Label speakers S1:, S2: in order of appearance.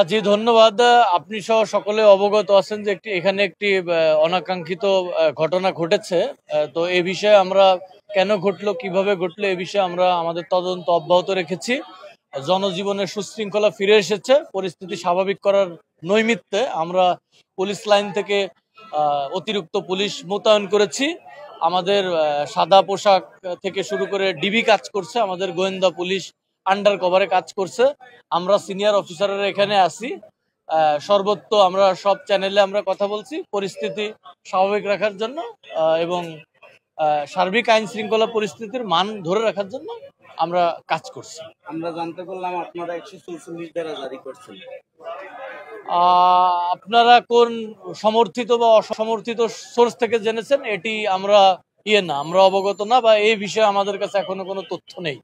S1: জি ধন্যবাদ। আপনি সহ সকলে অবগত আছেন যে এখানে একটি অনাকাঙ্ক্ষিত ঘটনা ঘটেছে। তো এ বিষয়ে আমরা কেন ঘটলো, কিভাবে ঘটলো এ বিষয়ে আমরা আমাদের তদন্ত অব্যাহত রেখেছি। জনজীবনের সুশৃঙ্খলা ফিরে এসেছে। পরিস্থিতি স্বাভাবিক করার নৈমিত্তে আমরা পুলিশ লাইন থেকে অতিরিক্ত পুলিশ মোতায়েন করেছি। আমাদের সাদা পোশাক থেকে শুরু করে ডিবি কাজ করছে, আমাদের গোয়েন্দা পুলিশ আন্ডার কভারে কাজ করছে। আমরা সিনিয়র অফিসাররা এখানে আছি। সর্বত্র আমরা সব চ্যানেলে আমরা কথা বলছি পরিস্থিতি স্বাভাবিক রাখার জন্য এবং সার্বিক আইন শৃঙ্খলা পরিস্থিতির মান ধরে রাখার জন্য আমরা কাজ করছি।
S2: আমরা জানতে পারলাম আপনারা 144 ধারা জারি করছেন।
S1: আপনারা কোন সমর্থিত বা অসমর্থিত সোর্স থেকে জেনেছেন এটি আমরা আমরা অবগত না, বা এই বিষয়ে আমাদের কাছে এখনো কোনো তথ্য নেই।